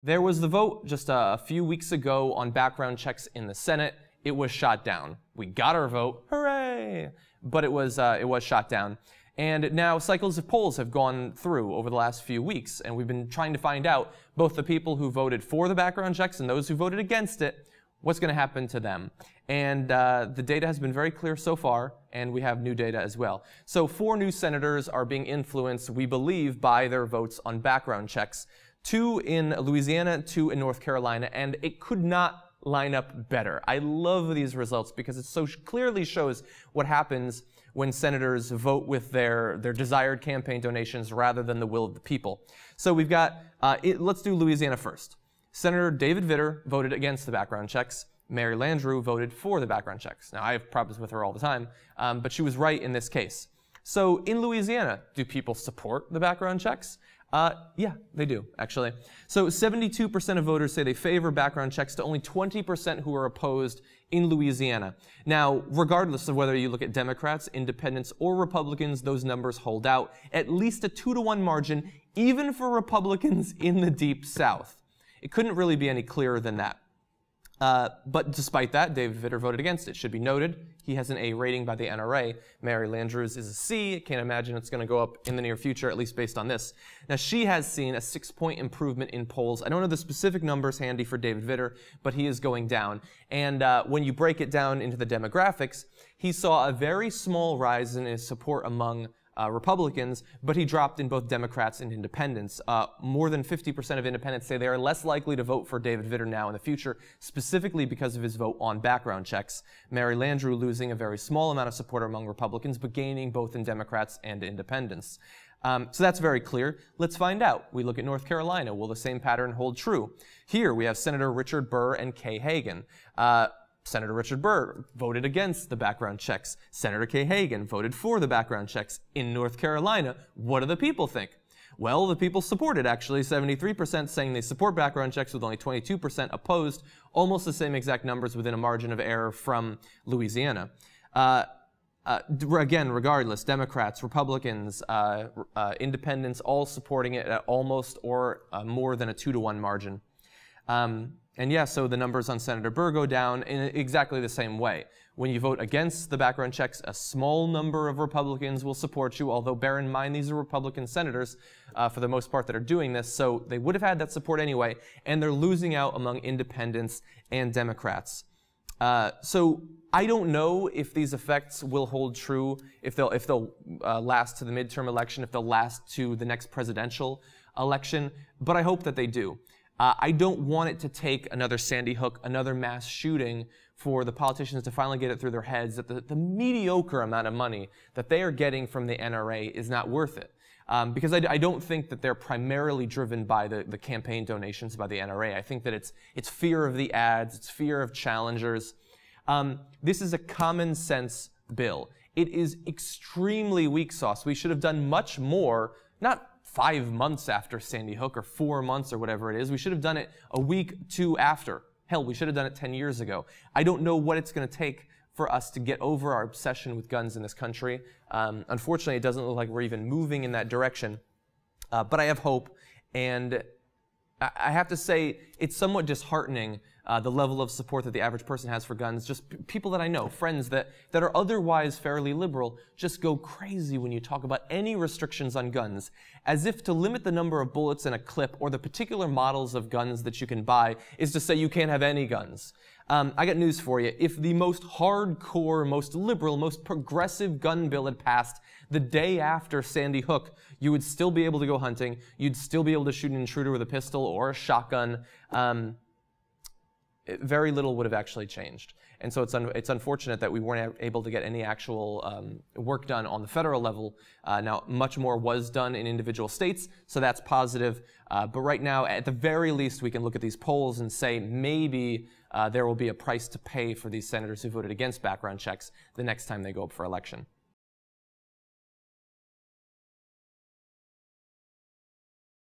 There was the vote just a few weeks ago on background checks in the Senate. It was shot down. We got our vote, hooray! But it was shot down. And now cycles of polls have gone through over the last few weeks, and we've been trying to find out, both the people who voted for the background checks and those who voted against it, what's going to happen to them. And the data has been very clear so far, and we have new data as well. So 4 new senators are being influenced, we believe, by their votes on background checks. 2 in Louisiana, 2 in North Carolina, and it could not line up better. I love these results because it so clearly shows what happens when senators vote with their desired campaign donations rather than the will of the people. So we've got, let's do Louisiana first. Senator David Vitter voted against the background checks. Mary Landrieu voted for the background checks. Now, I have problems with her all the time, but she was right in this case. So in Louisiana, do people support the background checks? Yeah, they do, actually. So 72% of voters say they favor background checks to only 20% who are opposed in Louisiana. Now, regardless of whether you look at Democrats, Independents, or Republicans, those numbers hold out. At least a 2-to-1 margin, even for Republicans in the Deep South. It couldn't really be any clearer than that. But despite that, David Vitter voted against it. Should be noted, he has an A rating by the NRA. Mary Landrieu's is a C. Can't imagine it's going to go up in the near future, at least based on this. Now, she has seen a 6-point improvement in polls. I don't know the specific numbers handy for David Vitter, but he is going down. And when you break it down into the demographics, he saw a very small rise in his support among Republicans, but he dropped in both Democrats and Independents. More than 50% of Independents say they are less likely to vote for David Vitter now in the future, specifically because of his vote on background checks. Mary Landrieu losing a very small amount of support among Republicans, but gaining both in Democrats and Independents. So that's very clear. Let's find out. We look at North Carolina. Will the same pattern hold true? Here we have Senator Richard Burr and Kay Hagan. Senator Richard Burr voted against the background checks. Senator Kay Hagan voted for the background checks. In North Carolina, what do the people think? Well, the people supported, actually. 73% saying they support background checks with only 22% opposed. Almost the same exact numbers within a margin of error from Louisiana. Again, regardless, Democrats, Republicans, Independents, all supporting it at almost or more than a 2-to-1 margin. And yeah, so the numbers on Senator Burr go down in exactly the same way. When you vote against the background checks, a small number of Republicans will support you, although bear in mind these are Republican senators, for the most part, that are doing this, so they would have had that support anyway, and they're losing out among Independents and Democrats. So I don't know if these effects will hold true, if they'll last to the midterm election, if they'll last to the next presidential election, but I hope that they do. I don't want it to take another Sandy Hook, another mass shooting, for the politicians to finally get it through their heads that the mediocre amount of money that they are getting from the NRA is not worth it. Because I don't think that they're primarily driven by the campaign donations by the NRA. I think that it's fear of the ads, it's fear of challengers. This is a common sense bill. It is extremely weak sauce. We should have done much more, not 5 months after Sandy Hook or 4 months or whatever it is. We should have done it a week, 2 after. Hell, we should have done it 10 years ago. I don't know what it's going to take for us to get over our obsession with guns in this country. Unfortunately, it doesn't look like we're even moving in that direction. But I have hope, and I have to say it's somewhat disheartening, the level of support that the average person has for guns. Just people that I know, friends that are otherwise fairly liberal, just go crazy when you talk about any restrictions on guns, as if to limit the number of bullets in a clip or the particular models of guns that you can buy is to say you can't have any guns. I got news for you. If the most hardcore, most liberal, most progressive gun bill had passed the day after Sandy Hook, you would still be able to go hunting. You'd still be able to shoot an intruder with a pistol or a shotgun. Very little would have actually changed. And so it's unfortunate that we weren't able to get any actual work done on the federal level. Now, much more was done in individual states, so that's positive. But right now, at the very least, we can look at these polls and say maybe there will be a price to pay for these senators who voted against background checks the next time they go up for election.